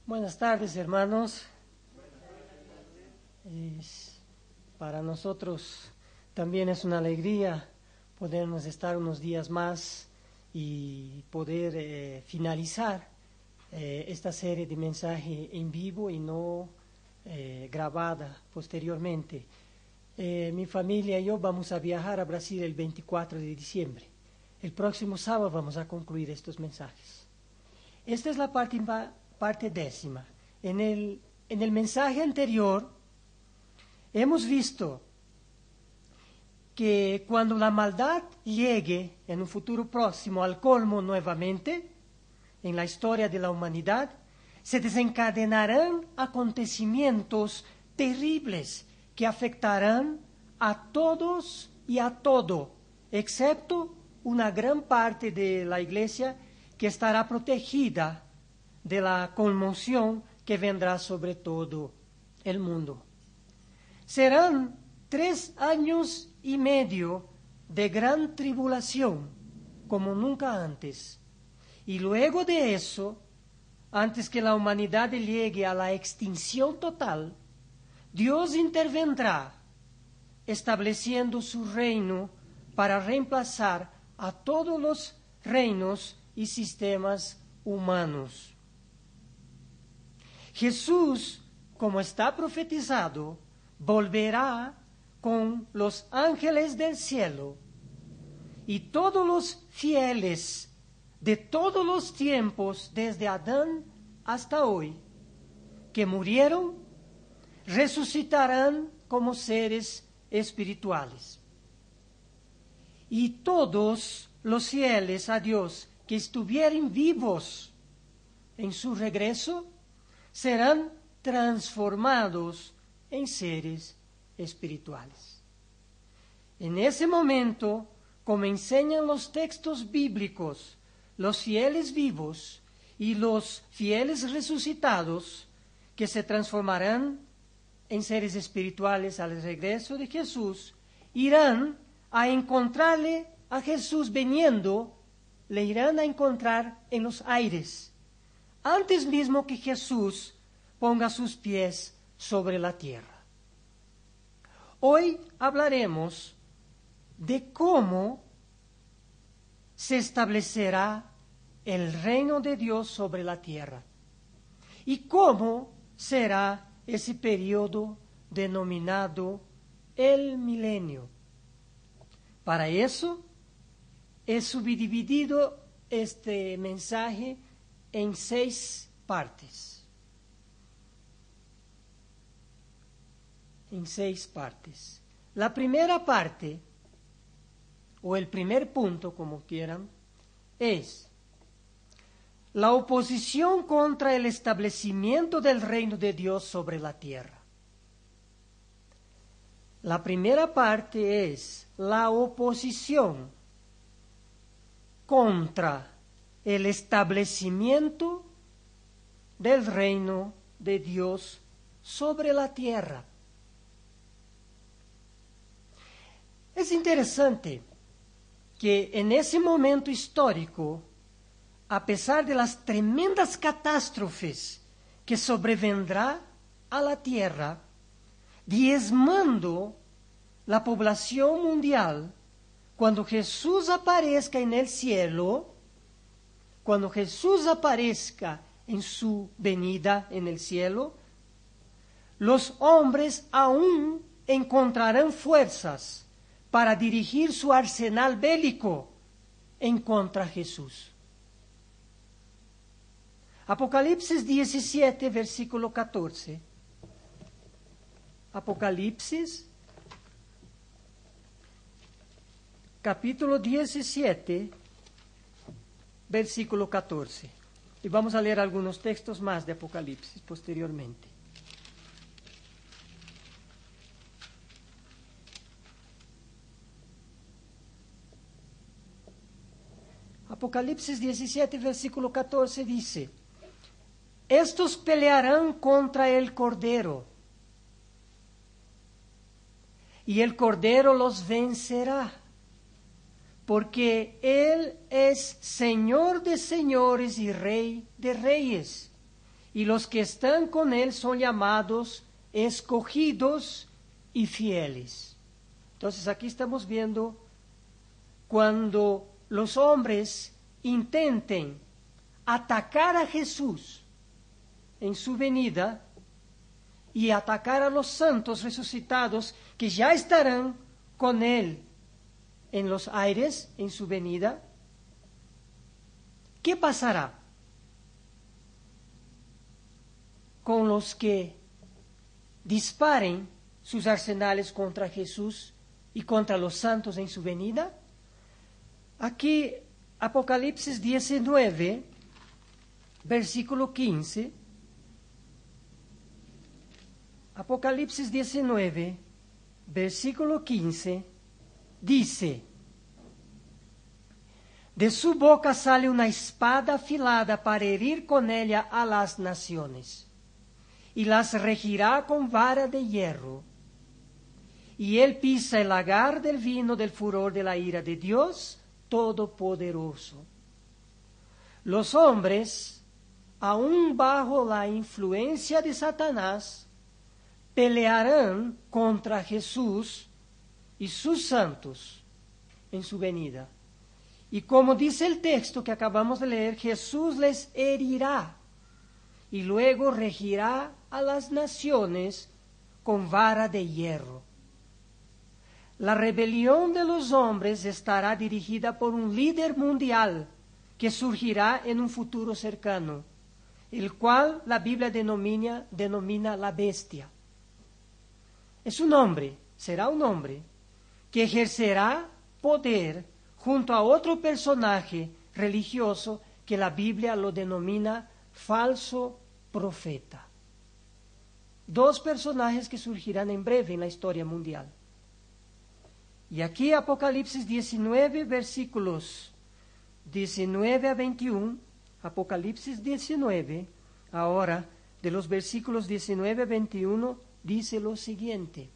Buenas tardes, hermanos. Para nosotros también es una alegría podernos estar unos días más y poder finalizar esta serie de mensaje en vivo y no grabada posteriormente. Mi familia y yo vamos a viajar a Brasil el 24 de diciembre. El próximo sábado vamos a concluir estos mensajes. Esta es la parte décima. En el mensaje anterior hemos visto que cuando la maldad llegue en un futuro próximo al colmo nuevamente, en la historia de la humanidad, se desencadenarán acontecimientos terribles que afectarán a todos y a todo, excepto una gran parte de la iglesia que estará protegida de la conmoción que vendrá sobre todo el mundo. Serán 3 años y medio de gran tribulación, como nunca antes. Y luego de eso, antes que la humanidad llegue a la extinción total, Dios intervendrá, estableciendo su reino para reemplazar a todos los reinos y sistemas humanos. Jesús, como está profetizado, volverá con los ángeles del cielo y todos los fieles de todos los tiempos, desde Adán hasta hoy, que murieron, resucitarán como seres espirituales. Y todos los fieles a Dios que estuvieren vivos en su regreso serán transformados en seres espirituales. En ese momento, como enseñan los textos bíblicos, los fieles vivos y los fieles resucitados, que se transformarán en seres espirituales al regreso de Jesús, irán a encontrarle a Jesús viniendo, le irán a encontrar en los aires, antes mismo que Jesús ponga sus pies sobre la tierra. Hoy hablaremos de cómo se establecerá el reino de Dios sobre la tierra y cómo será ese periodo denominado el milenio. Para eso he subdividido este mensaje en 6 partes. En 6 partes. La primera parte, o el primer punto, como quieran, es la oposición contra el establecimiento del reino de Dios sobre la tierra. La primera parte es la oposición contra el establecimiento del reino de Dios sobre la tierra. Es interesante que en ese momento histórico, a pesar de las tremendas catástrofes que sobrevendrá a la tierra, diezmando la población mundial, cuando Jesús aparezca en el cielo, cuando Jesús aparezca en su venida en el cielo, los hombres aún encontrarán fuerzas para dirigir su arsenal bélico en contra de Jesús. Apocalipsis 17, versículo 14. Apocalipsis, capítulo 17, versículo 14. Y vamos a leer algunos textos más de Apocalipsis posteriormente. Apocalipsis 17, versículo 14 dice: estos pelearán contra el Cordero, y el Cordero los vencerá, porque Él es Señor de señores y Rey de reyes, y los que están con él son llamados escogidos y fieles. Entonces aquí estamos viendo cuando los hombres intenten atacar a Jesús en su venida y atacar a los santos resucitados que ya estarán con él en los aires en su venida, ¿qué pasará con los que disparen sus arsenales contra Jesús y contra los santos en su venida? Aquí, Apocalipsis 19, versículo 15. Apocalipsis 19, versículo 15, dice: de su boca sale una espada afilada para herir con ella a las naciones, y las regirá con vara de hierro. Y él pisa el lagar del vino del furor de la ira de Dios Todopoderoso. Los hombres, aún bajo la influencia de Satanás, pelearán contra Jesús y sus santos en su venida. Y como dice el texto que acabamos de leer, Jesús les herirá y luego regirá a las naciones con vara de hierro. La rebelión de los hombres estará dirigida por un líder mundial que surgirá en un futuro cercano, el cual la Biblia denomina la bestia. Es un hombre, será un hombre, que ejercerá poder junto a otro personaje religioso que la Biblia lo denomina falso profeta. Dos personajes que surgirán en breve en la historia mundial. Y aquí Apocalipsis 19, versículos 19 a 21, Apocalipsis 19, ahora de los versículos 19 a 21, dice lo siguiente: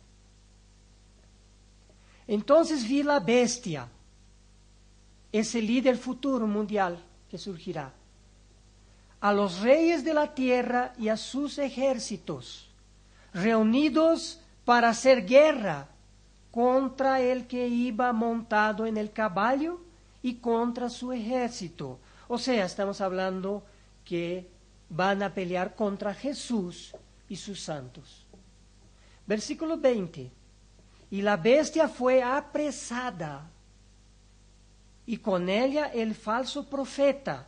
entonces vi la bestia, ese líder futuro mundial que surgirá, a los reyes de la tierra y a sus ejércitos, reunidos para hacer guerra contra el que iba montado en el caballo y contra su ejército. O sea, estamos hablando que van a pelear contra Jesús y sus santos. Versículo 20. Y la bestia fue apresada, y con ella el falso profeta,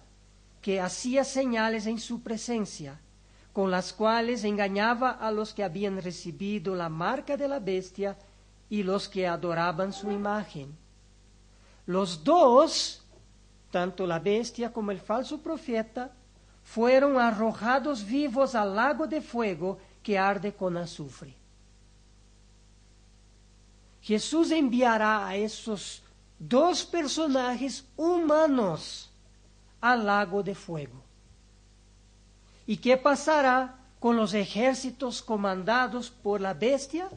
que hacía señales en su presencia, con las cuales engañaba a los que habían recibido la marca de la bestia y los que adoraban su imagen. Los dos, tanto la bestia como el falso profeta, fueron arrojados vivos al lago de fuego que arde con azufre. Jesús enviará a esos dos personajes humanos al lago de fuego. ¿Y qué pasará con los ejércitos comandados por la bestia?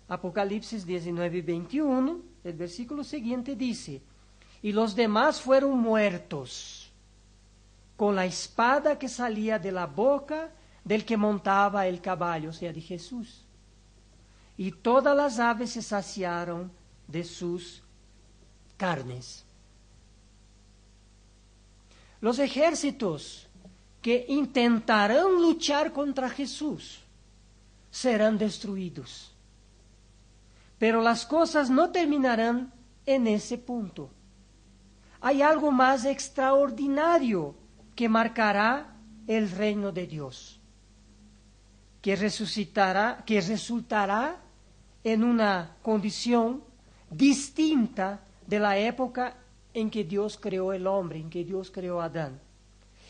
Apocalipsis 19, 21, el versículo siguiente dice: y los demás fueron muertos con la espada que salía de la boca del que montaba el caballo, o sea, de Jesús. Y todas las aves se saciaron de sus carnes. Los ejércitos que intentarán luchar contra Jesús serán destruidos. Pero las cosas no terminarán en ese punto. Hay algo más extraordinario que marcará el reino de Dios, que resultará en una condición distinta de la época en que Dios creó el hombre, en que Dios creó a Adán,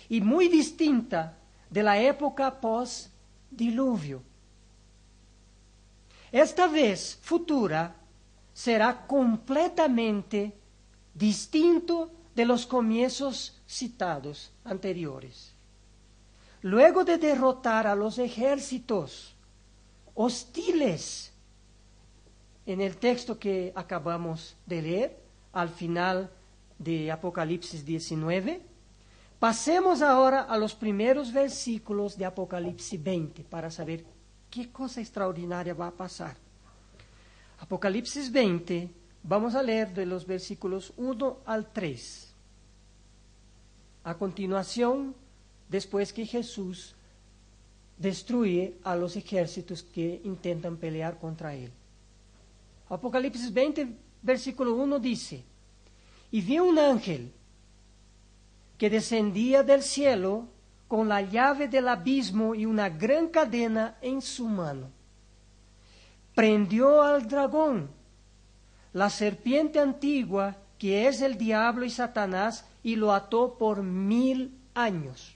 y muy distinta de la época post-diluvio. Esta vez futura será completamente distinto de los comienzos citados anteriores. Luego de derrotar a los ejércitos hostiles en el texto que acabamos de leer, al final de Apocalipsis 19, Pasemos ahora a los primeros versículos de Apocalipsis 20 para saber qué cosa extraordinaria va a pasar. Apocalipsis 20, vamos a leer de los versículos 1 al 3. A continuación, después que Jesús destruye a los ejércitos que intentan pelear contra él. Apocalipsis 20, versículo 1 dice: y vi un ángel que descendía del cielo con la llave del abismo y una gran cadena en su mano. Prendió al dragón, la serpiente antigua, que es el diablo y Satanás, y lo ató por 1000 años.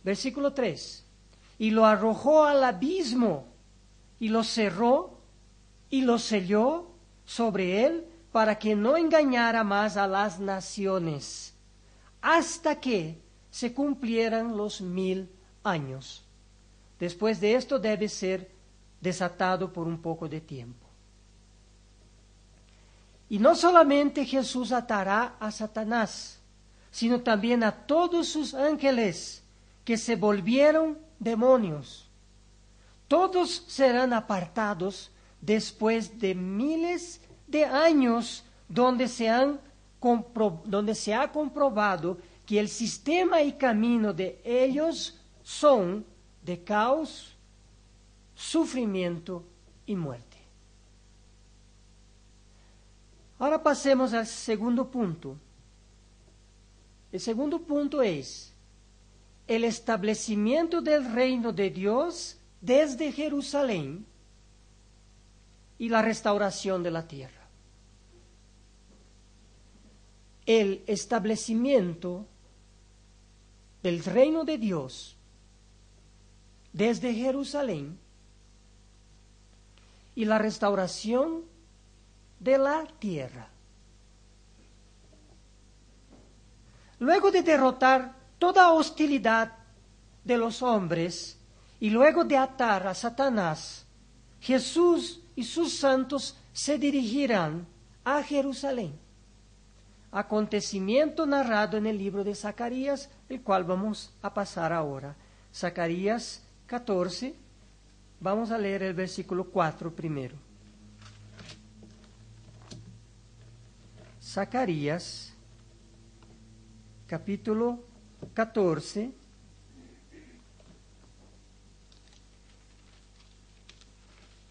Versículo 3. Y lo arrojó al abismo, y lo cerró, y lo selló sobre él, para que no engañara más a las naciones, hasta que se cumplieran los 1000 años. Después de esto debe ser desatado por un poco de tiempo. Y no solamente Jesús atará a Satanás, sino también a todos sus ángeles que se volvieron demonios. Todos serán apartados después de miles de años donde se ha comprobado que el sistema y camino de ellos son de caos, sufrimiento y muerte. Ahora pasemos al segundo punto. El segundo punto es el establecimiento del reino de Dios desde Jerusalén y la restauración de la tierra. El establecimiento del reino de Dios desde Jerusalén y la restauración de la tierra. Luego de derrotar toda hostilidad de los hombres y luego de atar a Satanás, Jesús y sus santos se dirigirán a Jerusalén. Acontecimiento narrado en el libro de Zacarías, el cual vamos a pasar ahora. Zacarías 14, vamos a leer el versículo 4 primero. Zacarías, capítulo 14,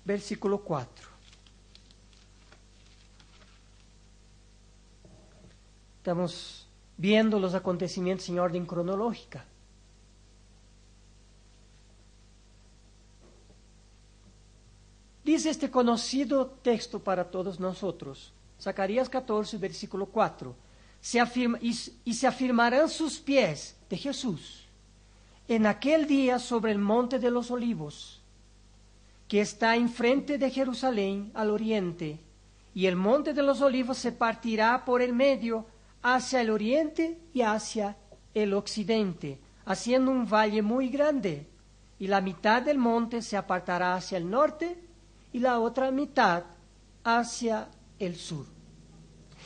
versículo 4. Estamos viendo los acontecimientos en orden cronológica. Dice este conocido texto para todos nosotros, Zacarías 14, versículo 4. Se afirmarán sus pies de Jesús en aquel día sobre el monte de los olivos, que está enfrente de Jerusalén al oriente, y el monte de los olivos se partirá por el medio hacia el oriente y hacia el occidente, haciendo un valle muy grande, y la mitad del monte se apartará hacia el norte y la otra mitad hacia el sur.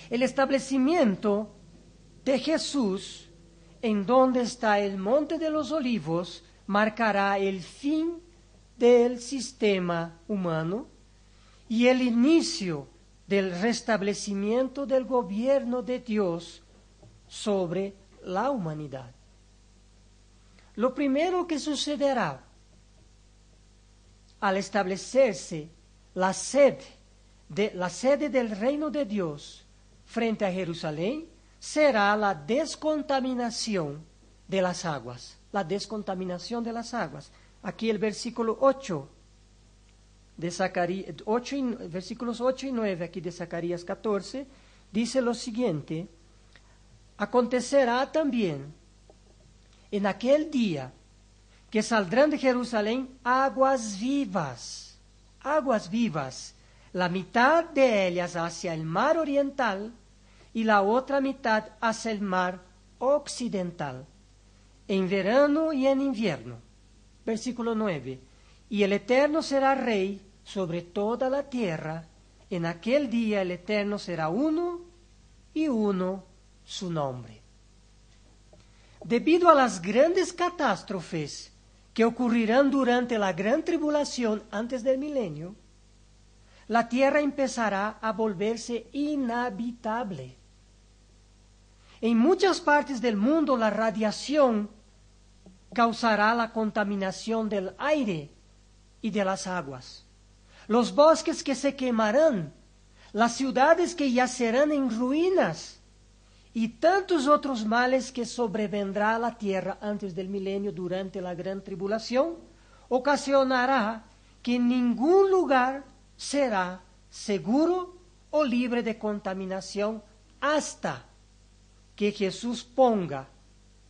El establecimiento de Jesús en donde está el monte de los olivos marcará el fin del sistema humano y el inicio del restablecimiento del gobierno de Dios sobre la humanidad. Lo primero que sucederá al establecerse la sede del reino de Dios frente a Jerusalén será la descontaminación de las aguas. La descontaminación de las aguas. Aquí el versículo 8 de Zacarías, versículos 8 y 9 aquí de Zacarías 14, dice lo siguiente: acontecerá también en aquel día que saldrán de Jerusalén aguas vivas, la mitad de ellas hacia el mar oriental y la otra mitad hacia el mar occidental, en verano y en invierno. Versículo 9. Y el Eterno será rey sobre toda la tierra. En aquel día el Eterno será uno y uno su nombre. Debido a las grandes catástrofes que ocurrirán durante la gran tribulación antes del milenio, la tierra empezará a volverse inhabitable. En muchas partes del mundo la radiación causará la contaminación del aire y de las aguas. Los bosques que se quemarán, las ciudades que yacerán en ruinas y tantos otros males que sobrevendrá a la tierra antes del milenio durante la gran tribulación, ocasionará que ningún lugar será seguro o libre de contaminación hasta que Jesús ponga,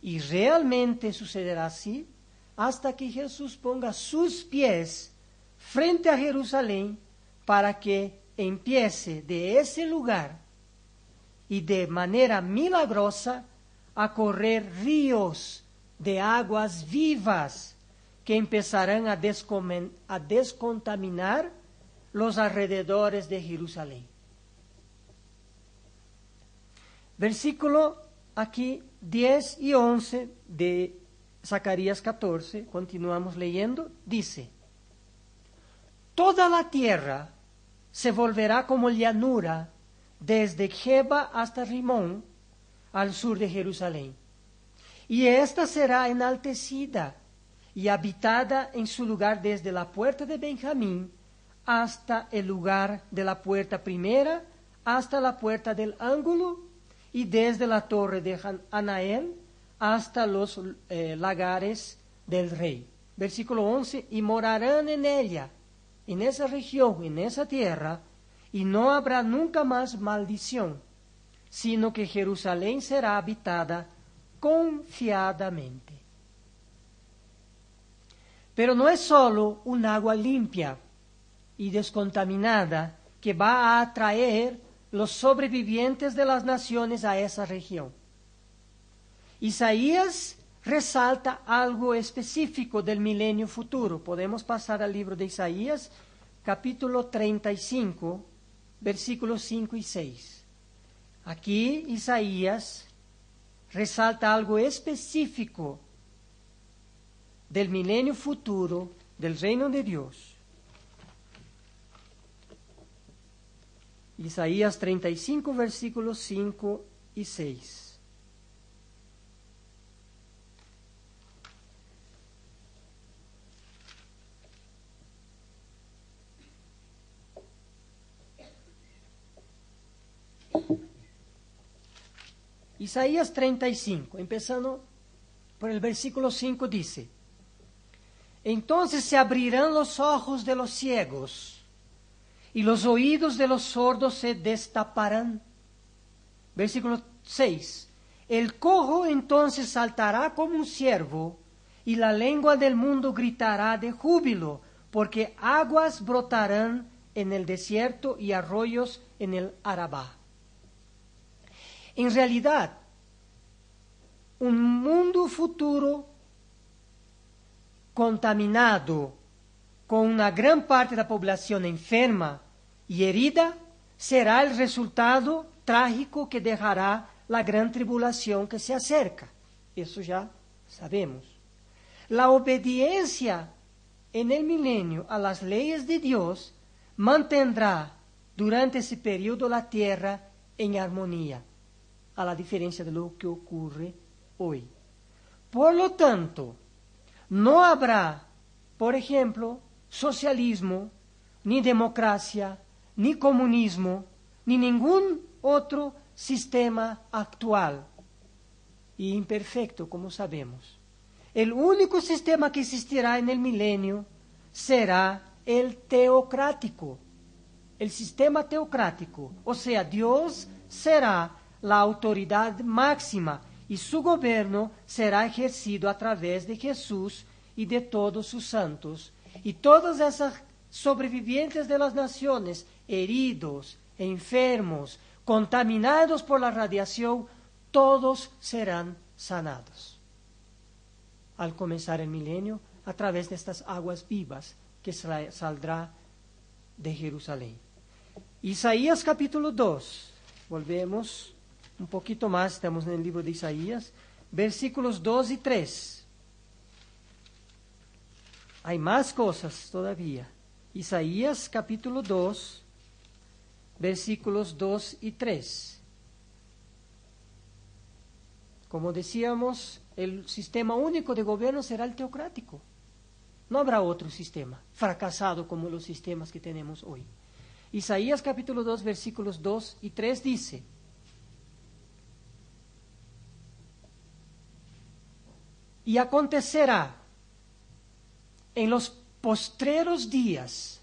y realmente sucederá así, hasta que Jesús ponga sus pies frente a Jerusalén para que empiece de ese lugar y de manera milagrosa a correr ríos de aguas vivas que empezarán a descontaminar los alrededores de Jerusalén. Versículo aquí 10 y 11 de Zacarías 14, continuamos leyendo, dice: toda la tierra se volverá como llanura desde Geba hasta Rimón, al sur de Jerusalén. Y ésta será enaltecida y habitada en su lugar desde la puerta de Benjamín hasta el lugar de la puerta primera, hasta la puerta del ángulo, y desde la torre de Anael hasta los lagares del rey. Versículo 11, y morarán en ella, en esa región, en esa tierra, y no habrá nunca más maldición, sino que Jerusalén será habitada confiadamente. Pero no es solo un agua limpia y descontaminada que va a atraer los sobrevivientes de las naciones a esa región. Isaías resalta algo específico del milenio futuro. Podemos pasar al libro de Isaías, capítulo 35, versículos 5 y 6. Aquí Isaías resalta algo específico del milenio futuro, del reino de Dios. Isaías 35, versículos 5 y 6. Isaías 35, empezando por el versículo 5, dice: entonces se abrirán los ojos de los ciegos y los oídos de los sordos se destaparán. Versículo 6. El cojo entonces saltará como un ciervo, y la lengua del mundo gritará de júbilo, porque aguas brotarán en el desierto y arroyos en el Arabá. En realidad, un mundo futuro contaminado, con una gran parte de la población enferma y herida, será el resultado trágico que dejará la gran tribulación que se acerca. Eso ya sabemos. La obediencia en el milenio a las leyes de Dios mantendrá durante ese periodo la tierra en armonía, a la diferencia de lo que ocurre hoy. Por lo tanto, no habrá, por ejemplo, socialismo, ni democracia, ni comunismo, ni ningún otro sistema actual y imperfecto, como sabemos. El único sistema que existirá en el milenio será el teocrático, el sistema teocrático, o sea, Dios será la autoridad máxima y su gobierno será ejercido a través de Jesús y de todos sus santos, y todas esas sobrevivientes de las naciones, heridos, enfermos, contaminados por la radiación, todos serán sanados al comenzar el milenio a través de estas aguas vivas que saldrá de Jerusalén. Isaías capítulo 2, volvemos un poquito más, estamos en el libro de Isaías, versículos 2 y 3. Hay más cosas todavía. Isaías capítulo 2, versículos 2 y 3. Como decíamos, el sistema único de gobierno será el teocrático. No habrá otro sistema fracasado como los sistemas que tenemos hoy. Isaías capítulo 2, versículos 2 y 3 dice: y acontecerá en los postreros días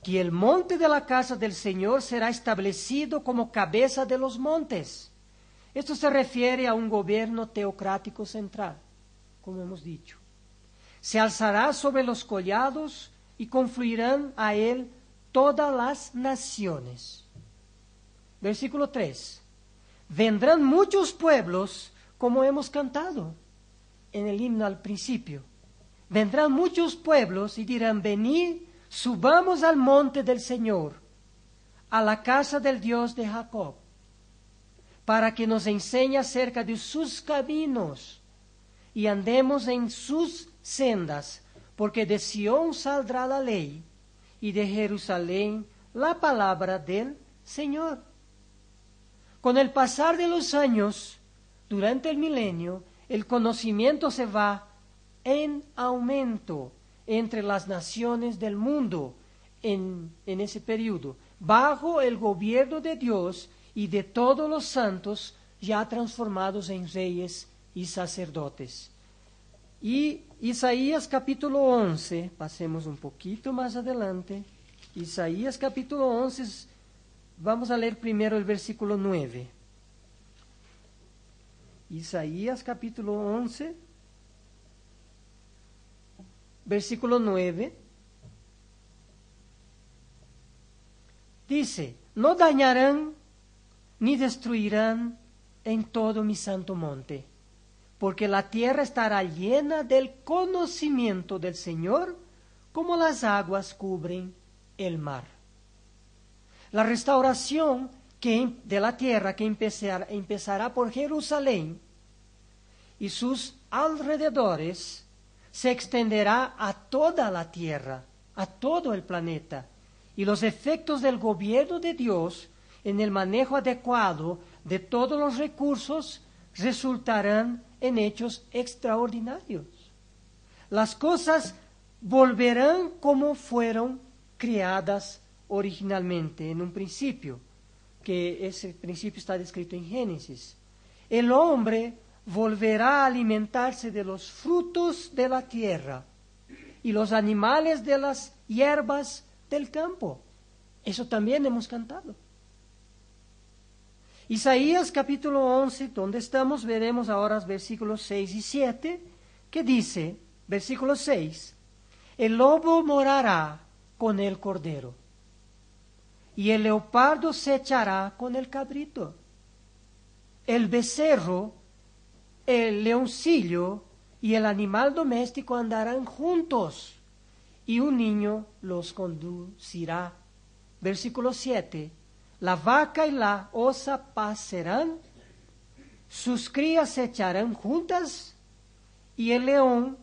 que el monte de la casa del Señor será establecido como cabeza de los montes. Esto se refiere a un gobierno teocrático central, como hemos dicho. Se alzará sobre los collados y confluirán a él todas las naciones. Versículo 3. Vendrán muchos pueblos, como hemos cantado en el himno al principio. Vendrán muchos pueblos y dirán: venid, subamos al monte del Señor, a la casa del Dios de Jacob, para que nos enseñe acerca de sus caminos y andemos en sus sendas, porque de Sión saldrá la ley y de Jerusalén la palabra del Señor. Con el pasar de los años, durante el milenio, el conocimiento se va en aumento entre las naciones del mundo en ese periodo, bajo el gobierno de Dios y de todos los santos ya transformados en reyes y sacerdotes. Y Isaías capítulo 11, pasemos un poquito más adelante. Isaías capítulo 11, vamos a leer primero el versículo 9. Isaías capítulo 11, versículo 9. Dice: no dañarán ni destruirán en todo mi santo monte, porque la tierra estará llena del conocimiento del Señor, como las aguas cubren el mar. La restauración de la tierra que empezará por Jerusalén y sus alrededores se extenderá a toda la tierra, a todo el planeta, y los efectos del gobierno de Dios en el manejo adecuado de todos los recursos resultarán en hechos extraordinarios. Las cosas volverán como fueron creadas originalmente, en un principio, que ese principio está descrito en Génesis. El hombre volverá a alimentarse de los frutos de la tierra y los animales de las hierbas del campo. Eso también hemos cantado. Isaías capítulo 11, donde estamos, veremos ahora versículos 6 y 7, que dice, versículo 6, el lobo morará con el cordero, y el leopardo se echará con el cabrito. El becerro, el leoncillo y el animal doméstico andarán juntos, y un niño los conducirá. Versículo 7, la vaca y la osa pasarán, sus crías se echarán juntas, y el león,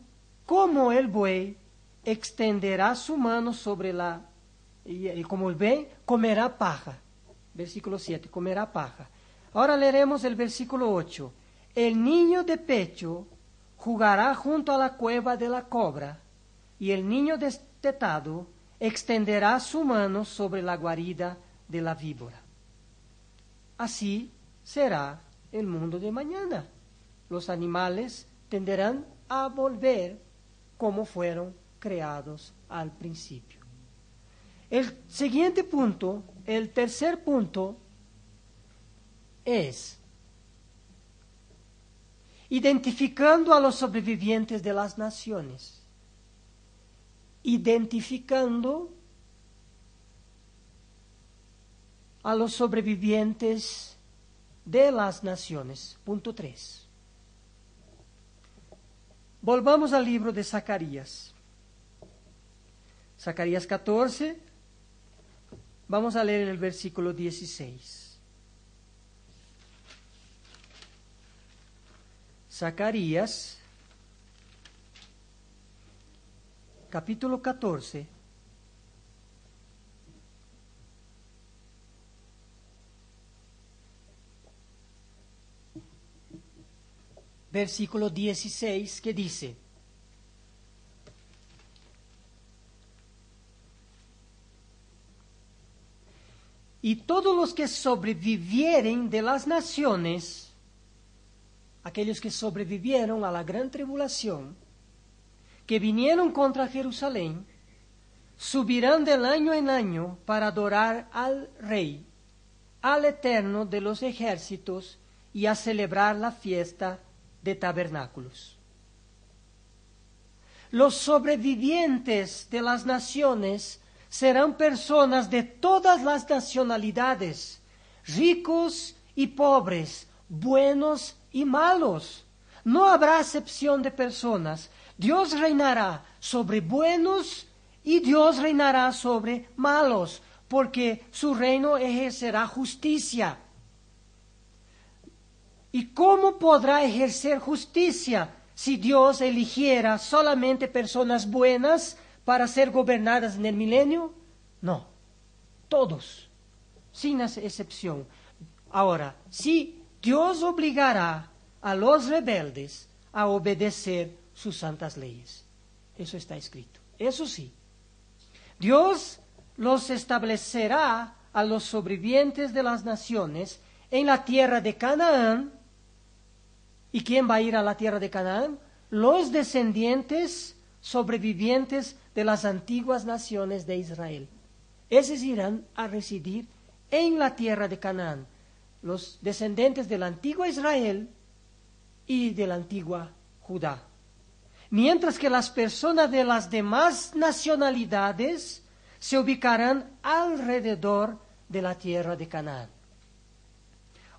como el buey, extenderá su mano sobre y como el buey, comerá paja. Versículo 7, comerá paja. Ahora leeremos el versículo 8. El niño de pecho jugará junto a la cueva de la cobra, y el niño destetado extenderá su mano sobre la guarida de la víbora. Así será el mundo de mañana. Los animales tenderán a volver como fueron creados al principio. El siguiente punto, el tercer punto, es identificando a los sobrevivientes de las naciones. Identificando a los sobrevivientes de las naciones. Punto 3. Volvamos al libro de Zacarías. Zacarías 14. Vamos a leer el versículo 16. Zacarías, capítulo 14, versículo 16, que dice: y todos los que sobrevivieren de las naciones, aquellos que sobrevivieron a la gran tribulación, que vinieron contra Jerusalén, subirán del año en año para adorar al Rey, al Eterno de los ejércitos, y a celebrar la fiesta de tabernáculos. Los sobrevivientes de las naciones serán personas de todas las nacionalidades, ricos y pobres, buenos y malos. No habrá acepción de personas. Dios reinará sobre buenos y Dios reinará sobre malos, porque su reino ejercerá justicia. ¿Y cómo podrá ejercer justicia si Dios eligiera solamente personas buenas para ser gobernadas en el milenio? No, todos, sin excepción. Ahora, si Dios obligará a los rebeldes a obedecer sus santas leyes, eso está escrito. Eso sí, Dios los establecerá a los sobrevivientes de las naciones en la tierra de Canaán. ¿Y quién va a ir a la tierra de Canaán? Los descendientes sobrevivientes de las antiguas naciones de Israel. Esos irán a residir en la tierra de Canaán, los descendientes del antiguo Israel y de la antigua Judá. Mientras que las personas de las demás nacionalidades se ubicarán alrededor de la tierra de Canaán.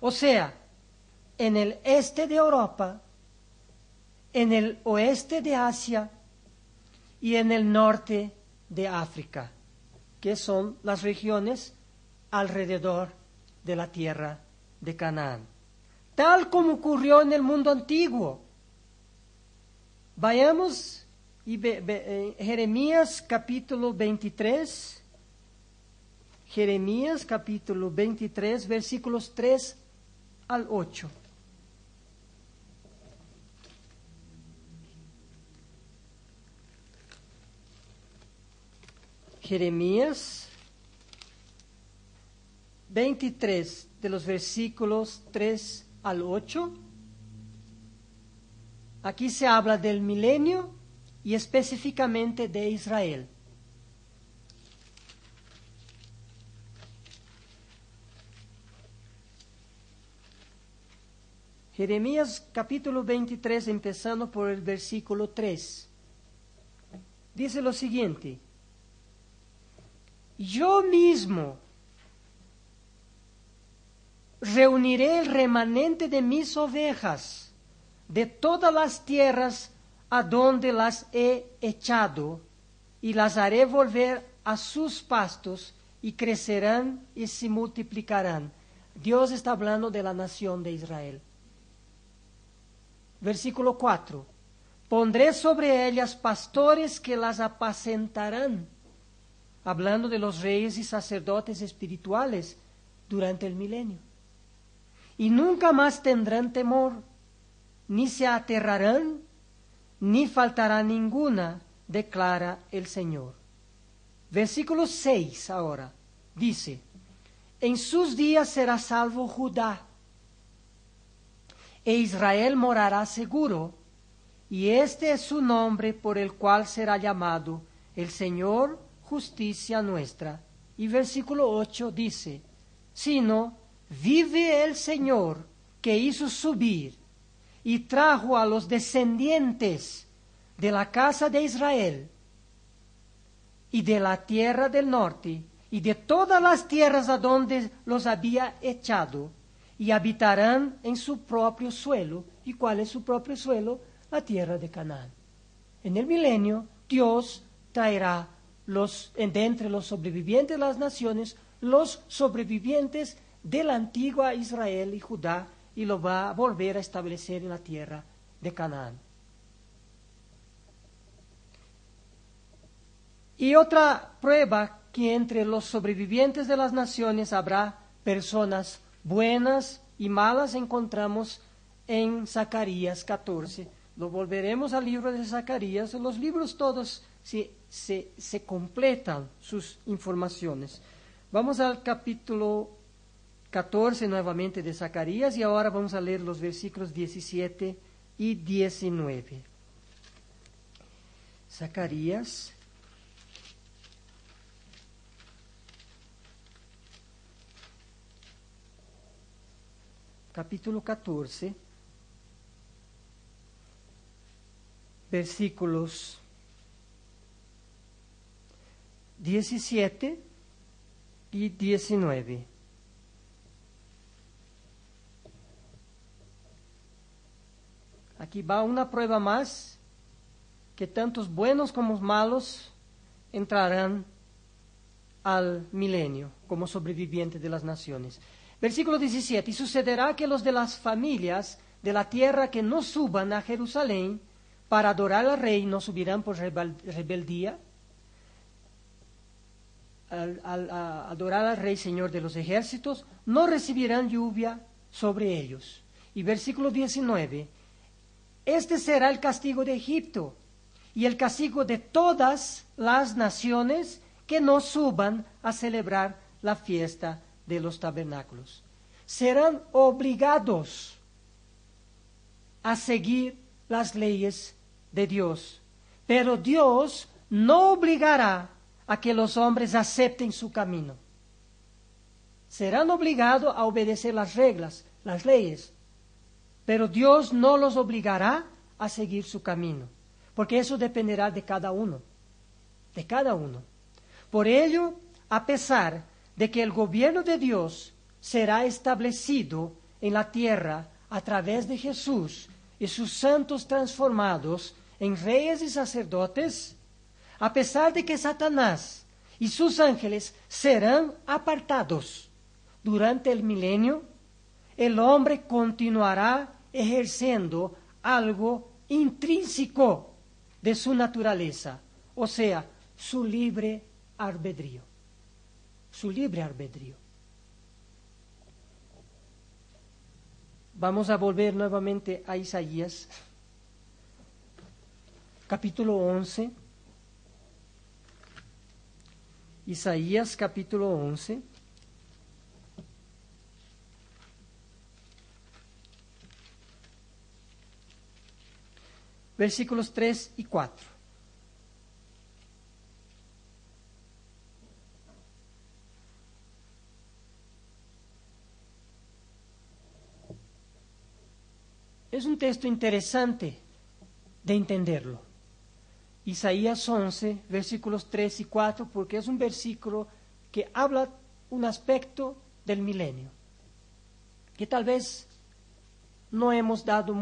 O sea, en el este de Europa, en el oeste de Asia y en el norte de África, que son las regiones alrededor de la tierra de Canaán. Tal como ocurrió en el mundo antiguo. Vayamos a Jeremías capítulo 23. Jeremías capítulo 23, versículos 3 al 8. Jeremías 23, de los versículos 3 al 8. Aquí se habla del milenio y específicamente de Israel. Jeremías capítulo 23, empezando por el versículo 3. Dice lo siguiente: yo mismo reuniré el remanente de mis ovejas de todas las tierras a donde las he echado, y las haré volver a sus pastos, y crecerán y se multiplicarán. Dios está hablando de la nación de Israel. Versículo 4. Pondré sobre ellas pastores que las apacentarán. Hablando de los reyes y sacerdotes espirituales durante el milenio. Y nunca más tendrán temor, ni se aterrarán, ni faltará ninguna, declara el Señor. Versículo 6 ahora, dice: en sus días será salvo Judá, e Israel morará seguro, y este es su nombre por el cual será llamado el Señor, justicia nuestra. Y versículo 8 dice: sino vive el Señor, que hizo subir y trajo a los descendientes de la casa de Israel y de la tierra del norte y de todas las tierras a donde los había echado, y habitarán en su propio suelo. ¿Y cuál es su propio suelo? La tierra de Canaán. En el milenio Dios traerá de entre los sobrevivientes de las naciones, los sobrevivientes de la antigua Israel y Judá, y lo va a volver a establecer en la tierra de Canaán. Y otra prueba, que entre los sobrevivientes de las naciones habrá personas buenas y malas, encontramos en Zacarías 14. Lo volveremos al libro de Zacarías. Los libros todos se completan sus informaciones. Vamos al capítulo 14 nuevamente de Zacarías y ahora vamos a leer los versículos 17 y 19. Zacarías capítulo 14, versículos 17 y 19. Aquí va una prueba más, que tantos buenos como malos entrarán al milenio como sobrevivientes de las naciones. Versículo 17, y sucederá que los de las familias de la tierra que no suban a Jerusalén para adorar al rey, no subirán por rebeldía, al adorar al rey Señor de los ejércitos, no recibirán lluvia sobre ellos. Y versículo 19, este será el castigo de Egipto y el castigo de todas las naciones que no suban a celebrar la fiesta de los tabernáculos. Serán obligados a seguir las leyes de Dios, pero Dios no obligará a que los hombres acepten su camino. Serán obligados a obedecer las reglas, las leyes, pero Dios no los obligará a seguir su camino, porque eso dependerá de cada uno, de cada uno. Por ello, a pesar de que el gobierno de Dios será establecido en la tierra a través de Jesús y sus santos transformados en reyes y sacerdotes, a pesar de que Satanás y sus ángeles serán apartados durante el milenio, el hombre continuará ejerciendo algo intrínseco de su naturaleza, o sea, su libre albedrío. Su libre albedrío. Vamos a volver nuevamente a Isaías, capítulo 11. Isaías, capítulo 11. Versículos 3 y 4. Es un texto interesante de entenderlo. Isaías 11, versículos 3 y 4, porque es un versículo que habla un aspecto del milenio, que tal vez no hemos dado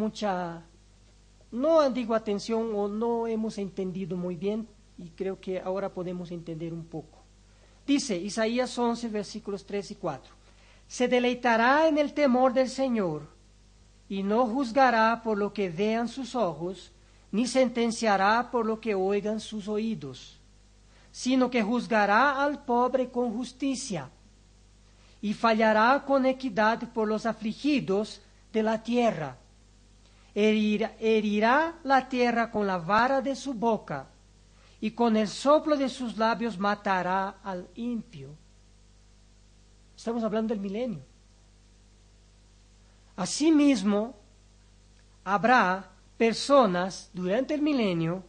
no digo atención o no hemos entendido muy bien, y creo que ahora podemos entender un poco. Dice Isaías 11, versículos 3 y 4, se deleitará en el temor del Señor, y no juzgará por lo que vean sus ojos, ni sentenciará por lo que oigan sus oídos, sino que juzgará al pobre con justicia, y fallará con equidad por los afligidos de la tierra. Herirá la tierra con la vara de su boca, y con el soplo de sus labios matará al impío. Estamos hablando del milenio. Asimismo, habrá personas durante el milenio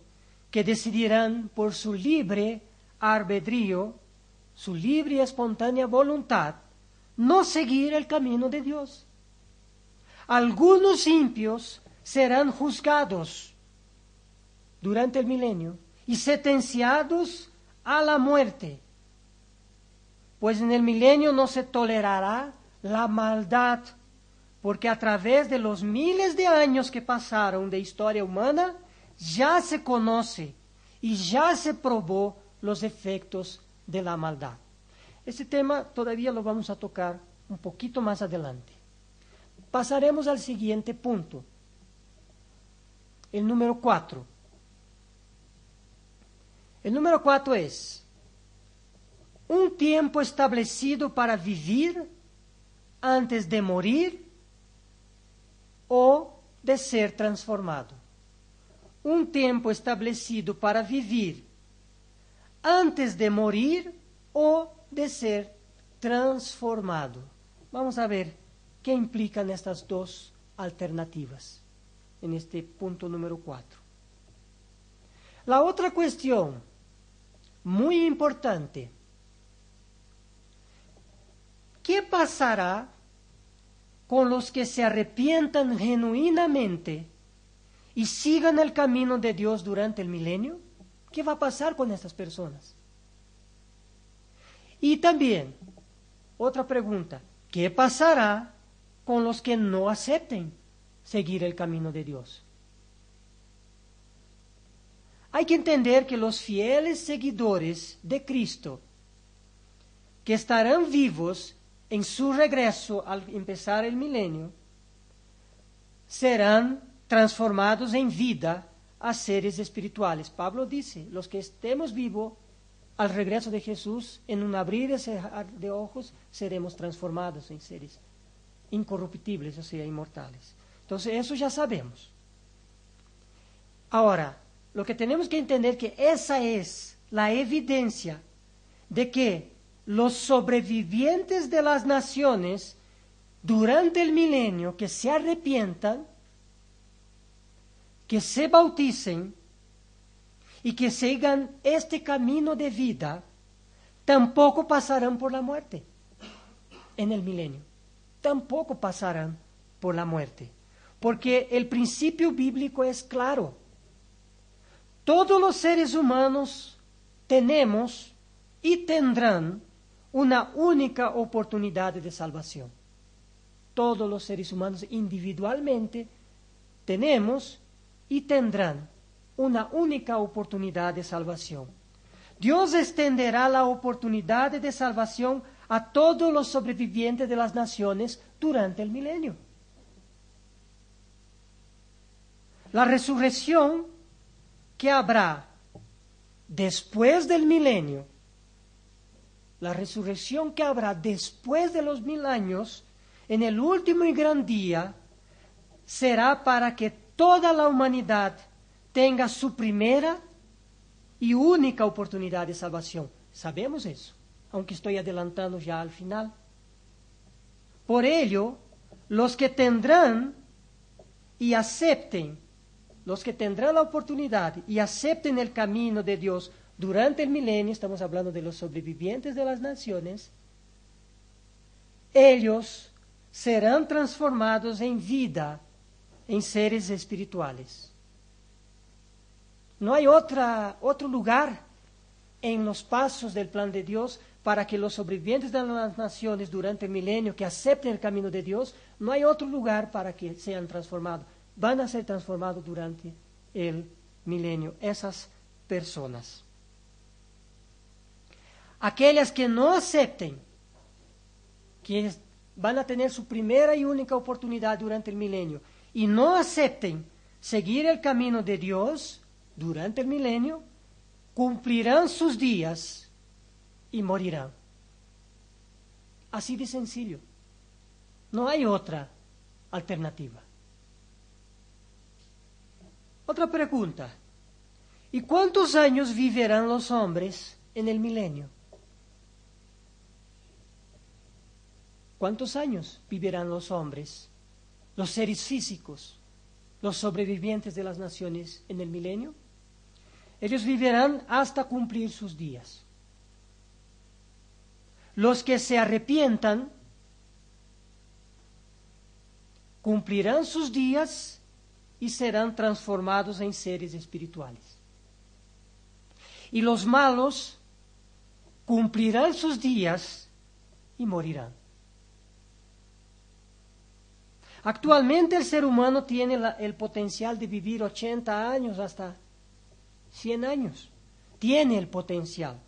que decidirán por su libre albedrío, su libre y espontánea voluntad, no seguir el camino de Dios. Algunos impios serán juzgados durante el milenio y sentenciados a la muerte, pues en el milenio no se tolerará la maldad, porque a través de los miles de años que pasaron de historia humana, ya se conoce y ya se probó los efectos de la maldad. Este tema todavía lo vamos a tocar un poquito más adelante. Pasaremos al siguiente punto. el número 4. El número 4 es un tiempo establecido para vivir antes de morir o de ser transformado. Un tiempo establecido para vivir antes de morir o de ser transformado. Vamos a ver qué implican estas dos alternativas en este punto número 4. La otra cuestión, muy importante, ¿qué pasará con los que se arrepientan genuinamente y sigan el camino de Dios durante el milenio? ¿Qué va a pasar con estas personas? Y también, otra pregunta, ¿qué pasará con los que no acepten seguir el camino de Dios? Hay que entender que los fieles seguidores de Cristo, que estarán vivos en su regreso al empezar el milenio, serán transformados en vida a seres espirituales. Pablo dice, los que estemos vivos al regreso de Jesús, en un abrir y cerrar de ojos, seremos transformados en seres incorruptibles, o sea, inmortales. Entonces, eso ya sabemos. Ahora, lo que tenemos que entender es que esa es la evidencia de que los sobrevivientes de las naciones durante el milenio que se arrepientan, que se bauticen y que sigan este camino de vida, tampoco pasarán por la muerte en el milenio. Tampoco pasarán por la muerte. Porque el principio bíblico es claro. Todos los seres humanos tenemos y tendrán una única oportunidad de salvación. Todos los seres humanos individualmente tenemos y tendrán una única oportunidad de salvación. Dios extenderá la oportunidad de salvación a todos los sobrevivientes de las naciones durante el milenio. La resurrección que habrá después del milenio, la resurrección que habrá después de los 1000 años, en el último y gran día, será para que toda la humanidad tenga su primera y única oportunidad de salvación. Sabemos eso, aunque estoy adelantando ya al final. Por ello, los que tendrán y acepten, los que tendrán la oportunidad y acepten el camino de Dios durante el milenio, estamos hablando de los sobrevivientes de las naciones, ellos serán transformados en vida, en seres espirituales. No hay otro lugar en los pasos del plan de Dios para que los sobrevivientes de las naciones durante el milenio que acepten el camino de Dios, no hay otro lugar para que sean transformados. Van a ser transformados durante el milenio, esas personas. Aquellas que no acepten, que van a tener su primera y única oportunidad durante el milenio, y no acepten seguir el camino de Dios durante el milenio, cumplirán sus días y morirán. Así de sencillo. No hay otra alternativa. Otra pregunta. ¿Y cuántos años vivirán los hombres en el milenio? ¿Cuántos años vivirán los hombres, los seres físicos, los sobrevivientes de las naciones en el milenio? Ellos vivirán hasta cumplir sus días. Los que se arrepientan cumplirán sus días y serán transformados en seres espirituales. Y los malos cumplirán sus días y morirán. Actualmente el ser humano tiene el potencial de vivir 80 años hasta 100 años. Tiene el potencial.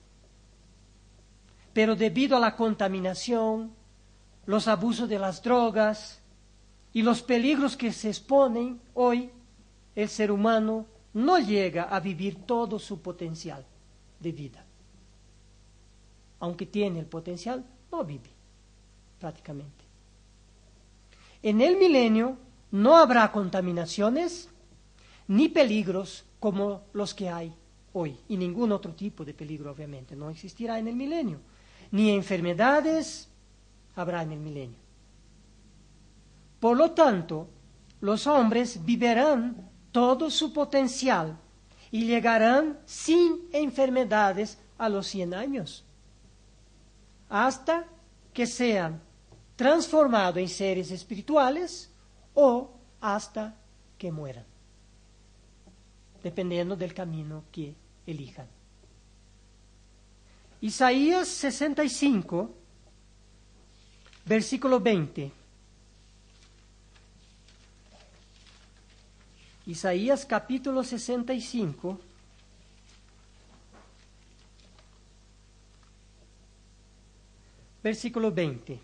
Pero debido a la contaminación, los abusos de las drogas y los peligros que se exponen hoy, el ser humano no llega a vivir todo su potencial de vida. Aunque tiene el potencial, no vive prácticamente. En el milenio no habrá contaminaciones ni peligros como los que hay hoy, y ningún otro tipo de peligro obviamente no existirá en el milenio, ni enfermedades habrá en el milenio. Por lo tanto, los hombres vivirán todo su potencial y llegarán sin enfermedades a los 100 años, hasta que sean transformados en seres espirituales o hasta que mueran, dependiendo del camino que elijan. Isaías 65, versículo 20. Isaías capítulo 65, versículo 20.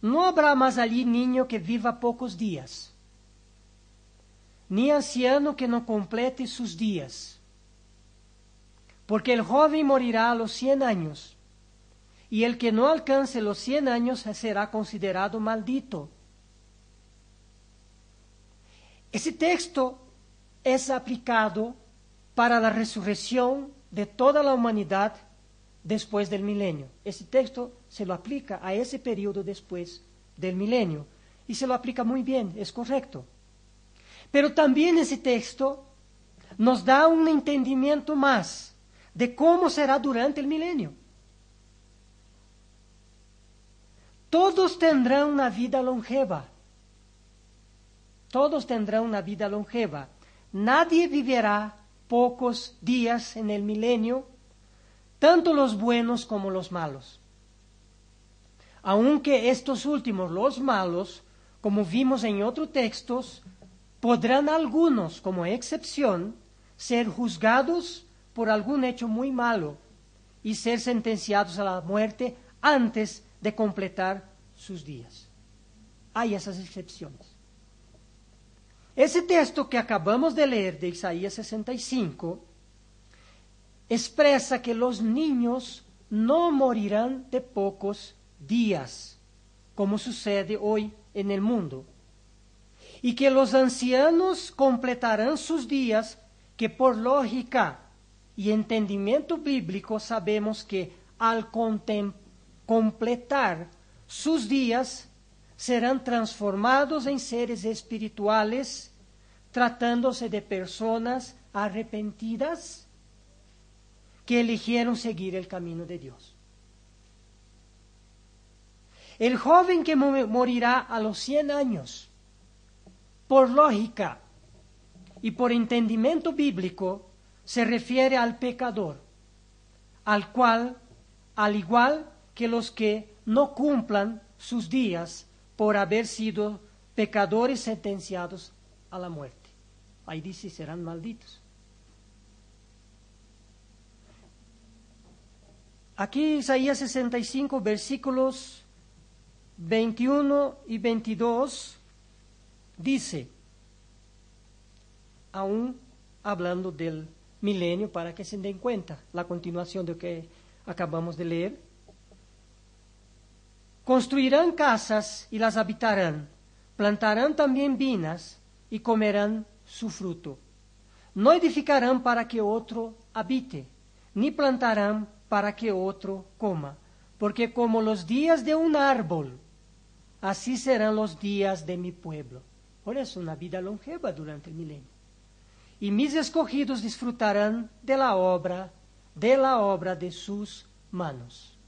No habrá más allí niño que viva pocos días, ni anciano que no complete sus días, porque el joven morirá a los 100 años, y el que no alcance los 100 años será considerado maldito. Ese texto es aplicado para la resurrección de toda la humanidad después del milenio. Ese texto se lo aplica a ese periodo después del milenio, y se lo aplica muy bien, es correcto. Pero también ese texto nos da un entendimiento más de cómo será durante el milenio. Todos tendrán una vida longeva. Todos tendrán una vida longeva. Nadie vivirá pocos días en el milenio, tanto los buenos como los malos. Aunque estos últimos, los malos, como vimos en otros textos, podrán algunos, como excepción, ser juzgados por algún hecho muy malo y ser sentenciados a la muerte antes de completar sus días. Hay esas excepciones. Ese texto que acabamos de leer de Isaías 65 expresa que los niños no morirán de pocos días, como sucede hoy en el mundo, y que los ancianos completarán sus días, que por lógica y entendimiento bíblico sabemos que al completar sus días serán transformados en seres espirituales, tratándose de personas arrepentidas que eligieron seguir el camino de Dios. El joven que morirá a los 100 años, por lógica y por entendimiento bíblico, se refiere al pecador, al cual, al igual que los que no cumplan sus días por haber sido pecadores sentenciados a la muerte. Ahí dice, serán malditos. Aquí Isaías 65, versículos 21 y 22, dice, aún hablando del milenio, para que se den cuenta la continuación de lo que acabamos de leer. Construirán casas y las habitarán, plantarán también viñas y comerán su fruto. No edificarán para que otro habite, ni plantarán para que otro coma, porque como los días de un árbol, así serán los días de mi pueblo. Por eso una vida longeva durante el milenio. Y mis escogidos disfrutarán de la obra de sus manos.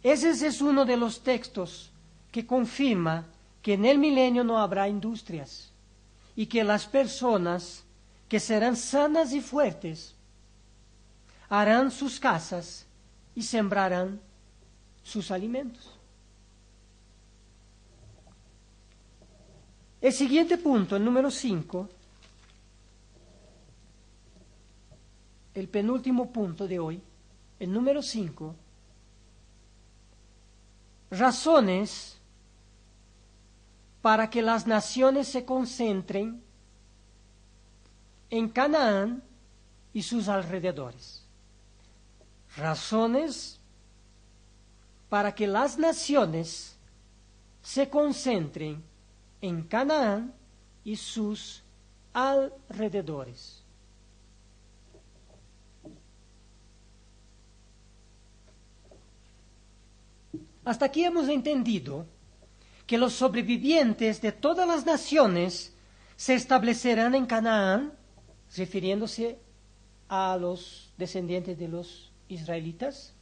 Ese es uno de los textos que confirma que en el milenio no habrá industrias y que las personas que serán sanas y fuertes harán sus casas y sembrarán sus alimentos. El siguiente punto, el número 5, el penúltimo punto de hoy, el número 5, razones para que las naciones se concentren en Canaán y sus alrededores. Razones para que las naciones se concentren en Canaán y sus alrededores. Hasta aquí hemos entendido que los sobrevivientes de todas las naciones se establecerán en Canaán, refiriéndose a los descendientes de los israelitas,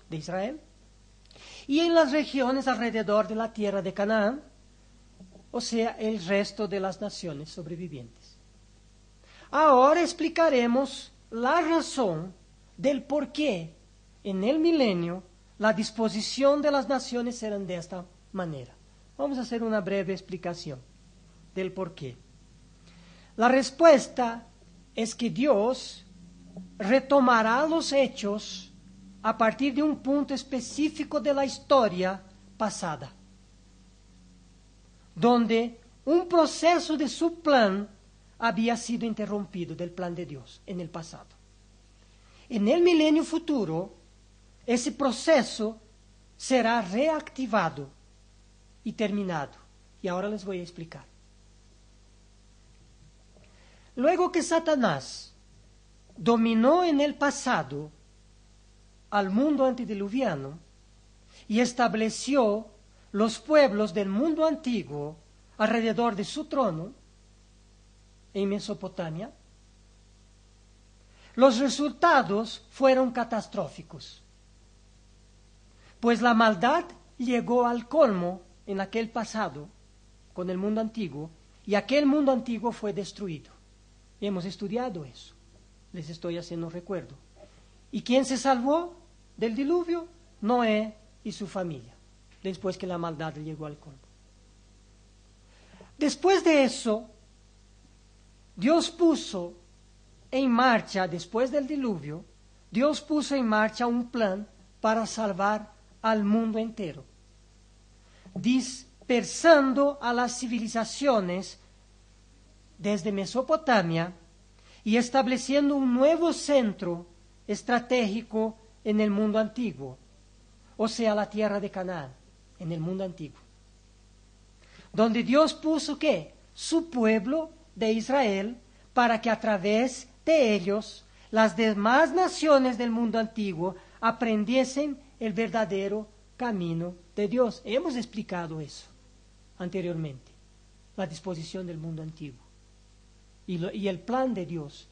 de Israel, y en las regiones alrededor de la tierra de Canaán, o sea, el resto de las naciones sobrevivientes. Ahora explicaremos la razón del por qué en el milenio la disposición de las naciones será de esta manera. Vamos a hacer una breve explicación del por qué. La respuesta es que Dios retomará los hechos a partir de un punto específico de la historia pasada, donde un proceso de su plan había sido interrumpido del plan de Dios en el pasado. En el milenio futuro, ese proceso será reactivado y terminado. Y ahora les voy a explicar. Luego que Satanás dominó en el pasado al mundo antediluviano y estableció los pueblos del mundo antiguo alrededor de su trono en Mesopotamia, los resultados fueron catastróficos, pues la maldad llegó al colmo en aquel pasado con el mundo antiguo, y aquel mundo antiguo fue destruido. Hemos estudiado eso. Les estoy haciendo recuerdo. ¿Y quién se salvó del diluvio? Noé y su familia, después que la maldad llegó al colmo. Después de eso, Dios puso en marcha, después del diluvio, Dios puso en marcha un plan para salvar al mundo entero, dispersando a las civilizaciones desde Mesopotamia y estableciendo un nuevo centro estratégico en el mundo antiguo, o sea, la tierra de Canaán, en el mundo antiguo, donde Dios puso ¿qué? Su pueblo de Israel, para que a través de ellos las demás naciones del mundo antiguo aprendiesen el verdadero camino de Dios. Hemos explicado eso anteriormente, la disposición del mundo antiguo y el plan de Dios.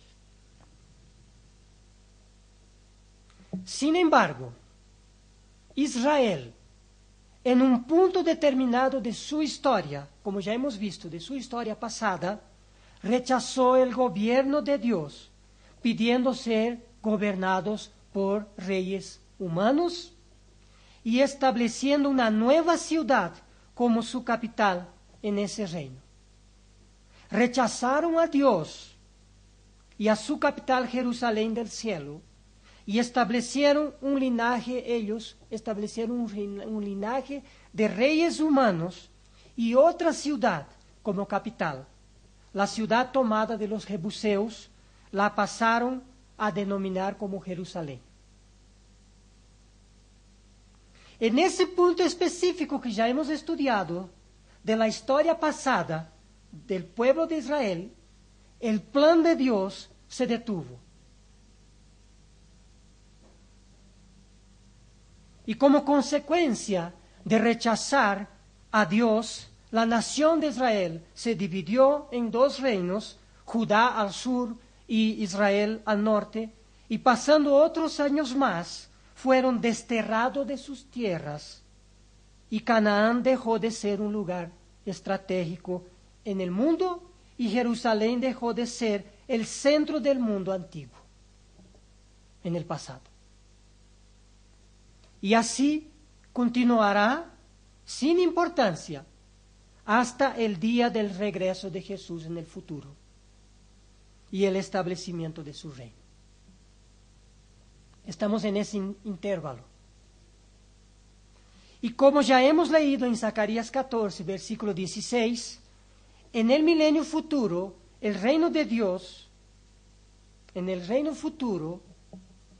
Sin embargo, Israel, en un punto determinado de su historia, como ya hemos visto, de su historia pasada, rechazó el gobierno de Dios, pidiendo ser gobernados por reyes humanos y estableciendo una nueva ciudad como su capital en ese reino. Rechazaron a Dios y a su capital Jerusalén del cielo y establecieron un linaje, ellos establecieron un linaje de reyes humanos y otra ciudad como capital. La ciudad tomada de los jebuseos la pasaron a denominar como Jerusalén. En ese punto específico que ya hemos estudiado de la historia pasada del pueblo de Israel, el plan de Dios se detuvo. Y como consecuencia de rechazar a Dios, la nación de Israel se dividió en dos reinos, Judá al sur y Israel al norte, y pasando otros años más, fueron desterrados de sus tierras, y Canaán dejó de ser un lugar estratégico en el mundo, y Jerusalén dejó de ser el centro del mundo antiguo en el pasado. Y así continuará sin importancia hasta el día del regreso de Jesús en el futuro y el establecimiento de su reino. Estamos en ese intervalo. Y como ya hemos leído en Zacarías 14, versículo 16, en el milenio futuro, el reino de Dios, en el reino futuro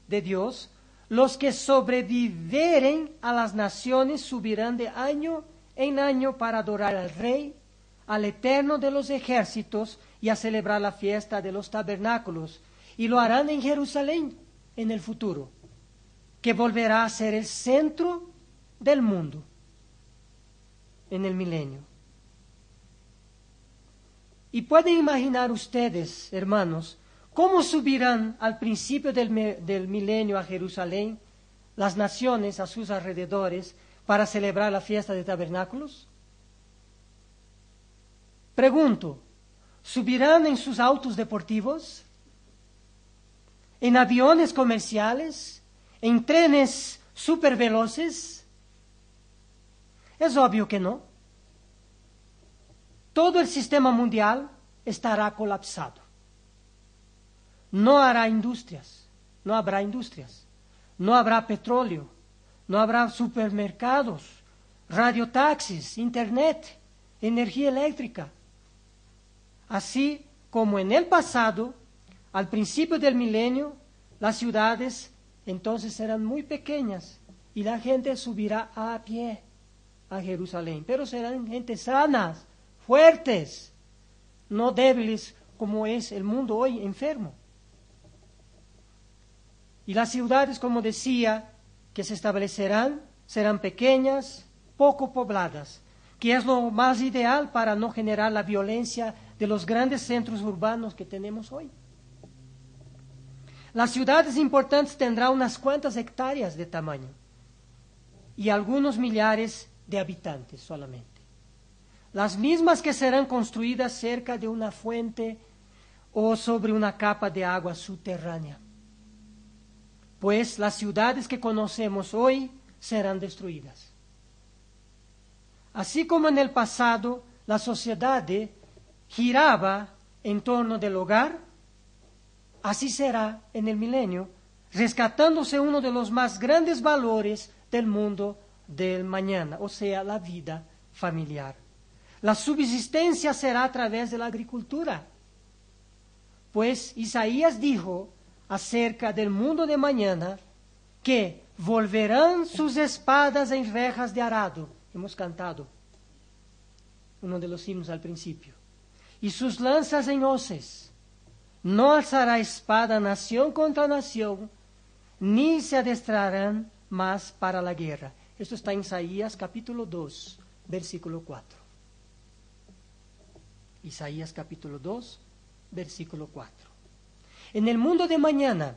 de Dios, los que sobreviveren a las naciones subirán de año en año para adorar al Rey, al Eterno de los ejércitos, y a celebrar la fiesta de los tabernáculos. Y lo harán en Jerusalén en el futuro, que volverá a ser el centro del mundo en el milenio. Y pueden imaginar ustedes, hermanos, cómo subirán al principio del milenio a Jerusalén las naciones a sus alrededores para celebrar la fiesta de tabernáculos. Pregunto, ¿subirán en sus autos deportivos? ¿En aviones comerciales? ¿En trenes superveloces? Es obvio que no. Todo el sistema mundial estará colapsado. No habrá industrias, no habrá petróleo, no habrá supermercados, radiotaxis, internet, energía eléctrica. Así como en el pasado, al principio del milenio, las ciudades entonces serán muy pequeñas y la gente subirá a pie a Jerusalén, pero serán gente sanas, fuertes, no débiles como es el mundo hoy enfermo. Y las ciudades, como decía, que se establecerán, serán pequeñas, poco pobladas, que es lo más ideal para no generar la violencia de los grandes centros urbanos que tenemos hoy. Las ciudades importantes tendrán unas cuantas hectáreas de tamaño y algunos millares de habitantes solamente. Las mismas que serán construidas cerca de una fuente o sobre una capa de agua subterránea. Pues las ciudades que conocemos hoy serán destruidas. Así como en el pasado la sociedad giraba en torno del hogar, así será en el milenio, rescatándose uno de los más grandes valores del mundo del mañana, o sea, la vida familiar. La subsistencia será a través de la agricultura. Pues Isaías dijo acerca del mundo de mañana que volverán sus espadas en rejas de arado. Hemos cantado uno de los himnos al principio. Y sus lanzas en hoces. No alzará espada nación contra nación, ni se adestrarán más para la guerra. Esto está en Isaías capítulo 2, versículo 4. Isaías capítulo 2, versículo 4. En el mundo de mañana,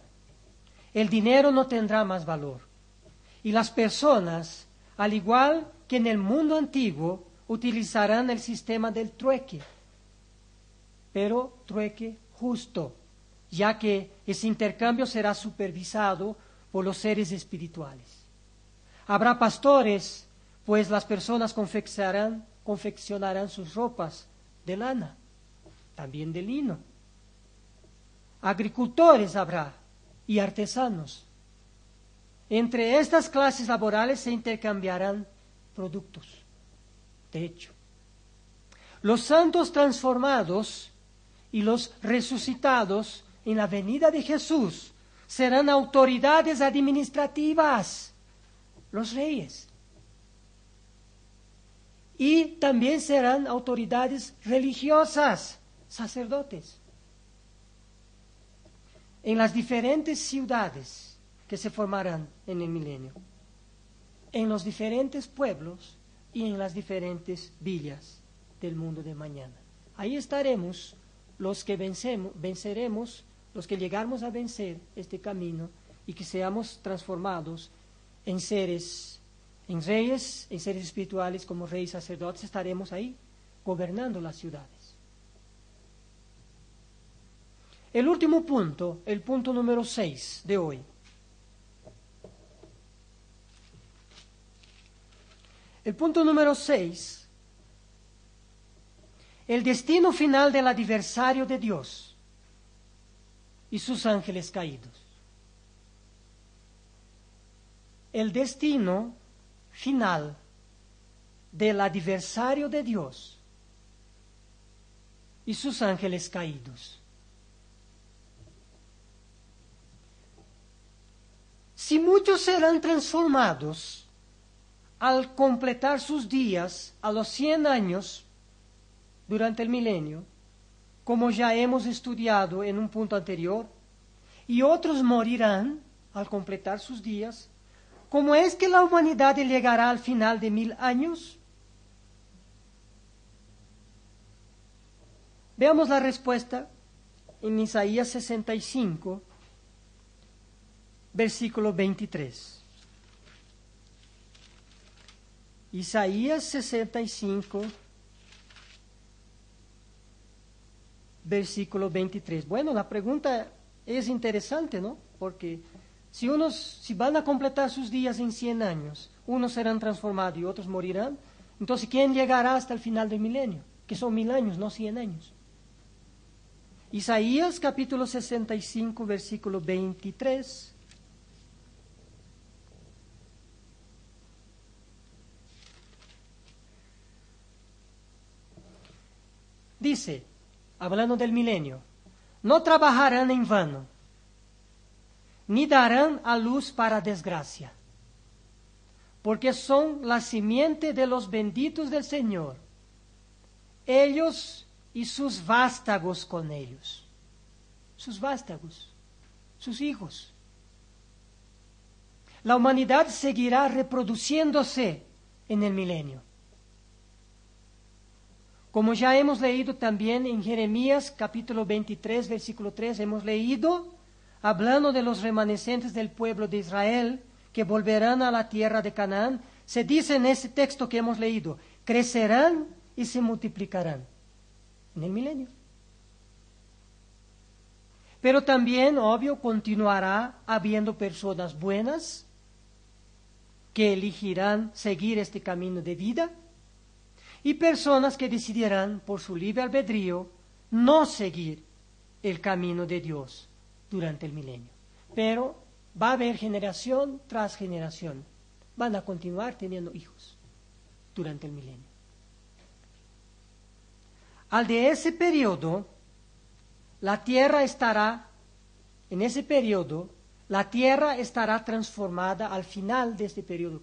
el dinero no tendrá más valor. Y las personas, al igual que en el mundo antiguo, utilizarán el sistema del trueque. Pero trueque justo, ya que ese intercambio será supervisado por los seres espirituales. Habrá pastores, pues las personas confeccionarán sus ropas de lana, también de lino. Agricultores habrá y artesanos. Entre estas clases laborales se intercambiarán productos. De hecho, los santos transformados y los resucitados en la venida de Jesús serán autoridades administrativas, los reyes. Y también serán autoridades religiosas, sacerdotes. En las diferentes ciudades que se formarán en el milenio, en los diferentes pueblos y en las diferentes villas del mundo de mañana. Ahí estaremos los que venceremos, los que llegamos a vencer este camino y que seamos transformados en seres, en reyes, en seres espirituales como reyes sacerdotes, estaremos ahí gobernando las ciudades. El último punto, el punto número 6 de hoy. El punto número 6, el destino final del adversario de Dios y sus ángeles caídos. el destino final del adversario de Dios y sus ángeles caídos. Si muchos serán transformados al completar sus días a los 100 años durante el milenio, como ya hemos estudiado en un punto anterior, y otros morirán al completar sus días, ¿cómo es que la humanidad llegará al final de 1000 años? Veamos la respuesta en Isaías 65, versículo 23. Isaías 65, versículo 23. Bueno, la pregunta es interesante, ¿no? Porque si van a completar sus días en 100 años, unos serán transformados y otros morirán, entonces ¿quién llegará hasta el final del milenio? Que son 1000 años, no 100 años. Isaías capítulo 65, versículo 23. Dice, hablando del milenio, no trabajarán en vano, ni darán a luz para desgracia, porque son la simiente de los benditos del Señor, ellos y sus vástagos con ellos. Sus vástagos, sus hijos. La humanidad seguirá reproduciéndose en el milenio. Como ya hemos leído también en Jeremías capítulo 23, versículo 3, hemos leído, hablando de los remanescentes del pueblo de Israel, que volverán a la tierra de Canaán, se dice en ese texto que hemos leído, crecerán y se multiplicarán en el milenio. Pero también, obvio, continuará habiendo personas buenas que elegirán seguir este camino de vida y personas que decidirán por su libre albedrío no seguir el camino de Dios durante el milenio. Pero va a haber generación tras generación. Van a continuar teniendo hijos durante el milenio. Al de ese periodo, la tierra estará transformada al final de este periodo.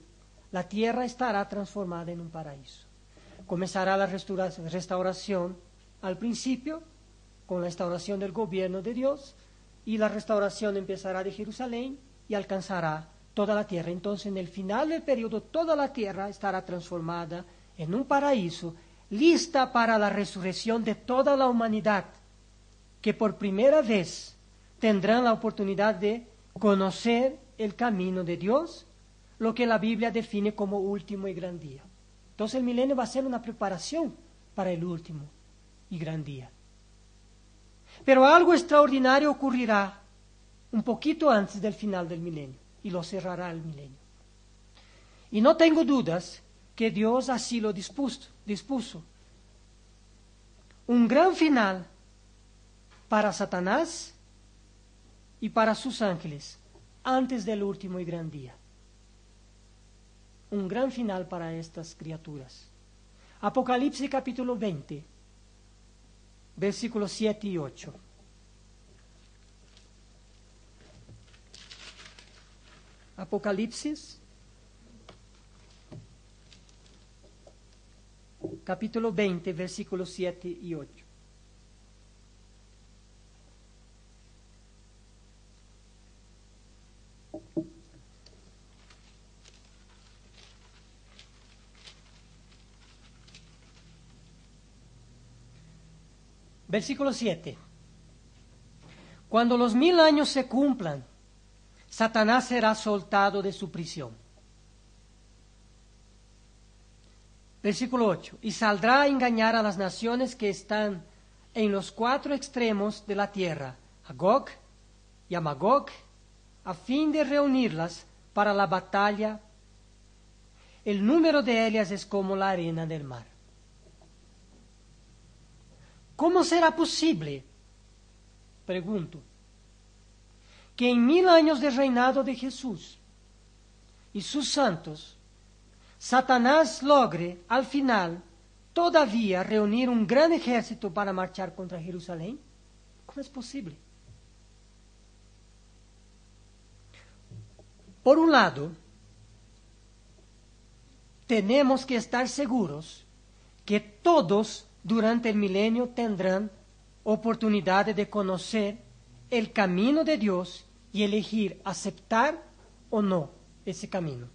La tierra estará transformada en un paraíso. Comenzará la restauración al principio, con la restauración del gobierno de Dios, y la restauración empezará de Jerusalén y alcanzará toda la tierra. Entonces, en el final del periodo, toda la tierra estará transformada en un paraíso, lista para la resurrección de toda la humanidad, que por primera vez tendrán la oportunidad de conocer el camino de Dios, lo que la Biblia define como último y gran día. Entonces el milenio va a ser una preparación para el último y gran día. Pero algo extraordinario ocurrirá un poquito antes del final del milenio y lo cerrará el milenio. Y no tengo dudas que Dios así lo dispuso. Un gran final para Satanás y para sus ángeles antes del último y gran día. Un gran final para estas criaturas. Apocalipsis capítulo 20, versículos 7 y 8. Apocalipsis capítulo 20, versículos 7 y 8. Versículo 7. Cuando los 1000 años se cumplan, Satanás será soltado de su prisión. Versículo 8. Y saldrá a engañar a las naciones que están en los 4 extremos de la tierra, a Gog y a Magog, a fin de reunirlas para la batalla. El número de ellas es como la arena del mar. ¿Cómo será posible, pregunto, que en 1000 años de reinado de Jesús, y sus santos, Satanás logre al final todavía reunir un gran ejército para marchar contra Jerusalén? ¿Cómo es posible? Por un lado, tenemos que estar seguros que todos durante el milenio tendrán oportunidad de conocer el camino de Dios y elegir aceptar o no ese camino.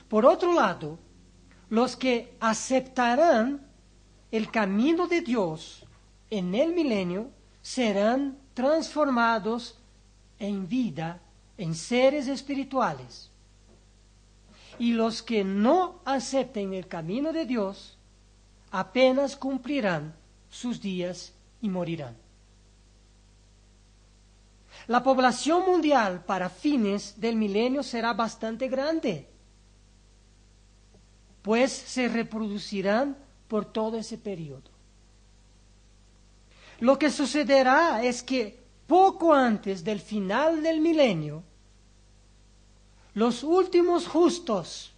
Por otro lado, los que aceptarán el camino de Dios en el milenio serán transformados en vida, en seres espirituales. Y los que no acepten el camino de Dios apenas cumplirán sus días y morirán. La población mundial para fines del milenio será bastante grande, pues se reproducirán por todo ese periodo. Lo que sucederá es que poco antes del final del milenio, los últimos justos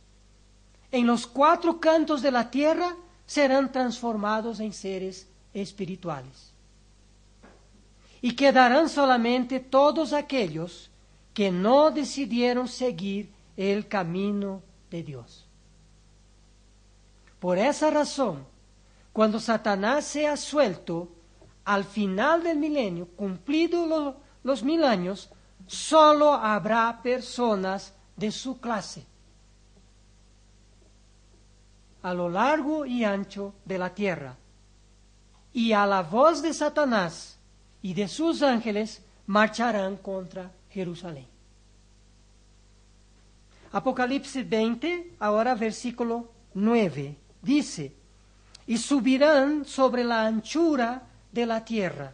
en los 4 cantos de la tierra serán transformados en seres espirituales. Y quedarán solamente todos aquellos que no decidieron seguir el camino de Dios. Por esa razón, cuando Satanás sea suelto al final del milenio, cumplidos los 1000 años, solo habrá personas de su clase a lo largo y ancho de la tierra. Y a la voz de Satanás y de sus ángeles marcharán contra Jerusalén. Apocalipsis 20, ahora versículo 9, dice: y subirán sobre la anchura de la tierra.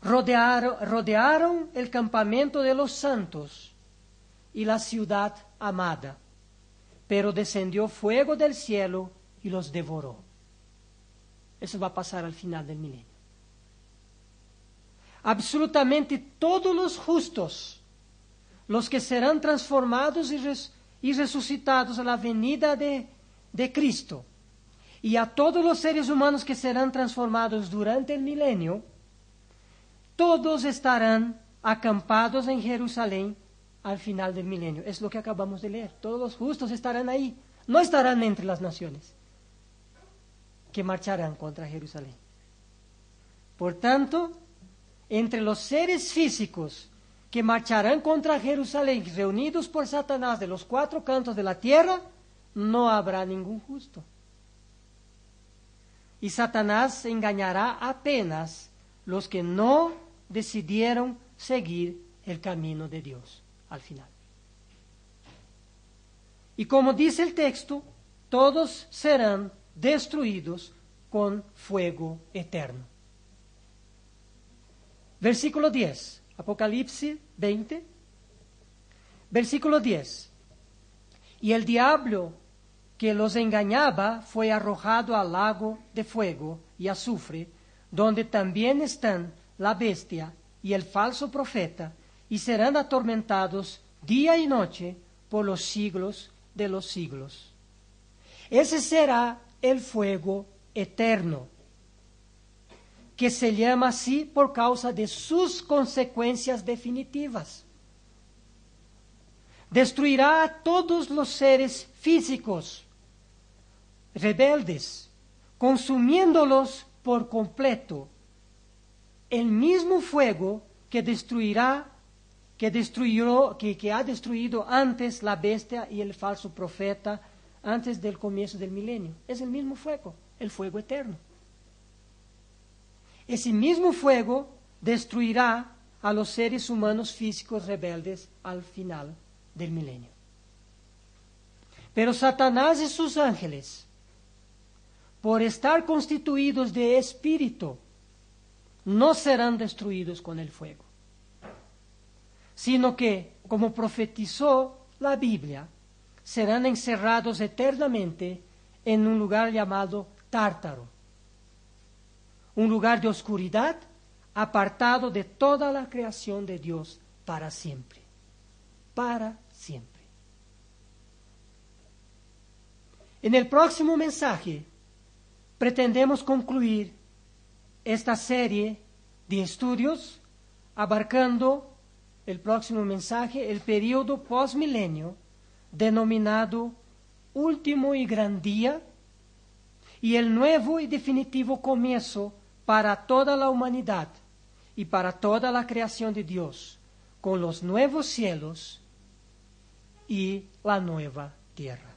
Rodearon el campamento de los santos y la ciudad amada, pero descendió fuego del cielo y los devoró. Eso va a pasar al final del milenio. Absolutamente todos los justos, los que serán transformados y resucitados a la venida de Cristo, y a todos los seres humanos que serán transformados durante el milenio, todos estarán acampados en Jerusalén al final del milenio. Es lo que acabamos de leer. Todos los justos estarán ahí. No estarán entre las naciones que marcharán contra Jerusalén. Por tanto, entre los seres físicos que marcharán contra Jerusalén, reunidos por Satanás de los 4 cantos de la tierra, no habrá ningún justo. Y Satanás engañará apenas los que no decidieron seguir el camino de Dios al final. Y como dice el texto, todos serán destruidos con fuego eterno. Versículo 10, Apocalipsis 20, versículo 10. Y el diablo que los engañaba fue arrojado al lago de fuego y azufre, donde también están la bestia y el falso profeta, y serán atormentados día y noche por los siglos de los siglos. Ese será el fuego eterno, que se llama así por causa de sus consecuencias definitivas. Destruirá a todos los seres físicos rebeldes, consumiéndolos por completo. El mismo fuego que ha destruido antes la bestia y el falso profeta antes del comienzo del milenio. Es el mismo fuego, el fuego eterno. Ese mismo fuego destruirá a los seres humanos físicos rebeldes al final del milenio. Pero Satanás y sus ángeles, por estar constituidos de espíritu, no serán destruidos con el fuego, sino que, como profetizó la Biblia, serán encerrados eternamente en un lugar llamado Tártaro, un lugar de oscuridad apartado de toda la creación de Dios para siempre. Para siempre. En el próximo mensaje pretendemos concluir esta serie de estudios abarcando el próximo mensaje, el periodo postmilenio denominado último y gran día y el nuevo y definitivo comienzo para toda la humanidad y para toda la creación de Dios, con los nuevos cielos y la nueva tierra.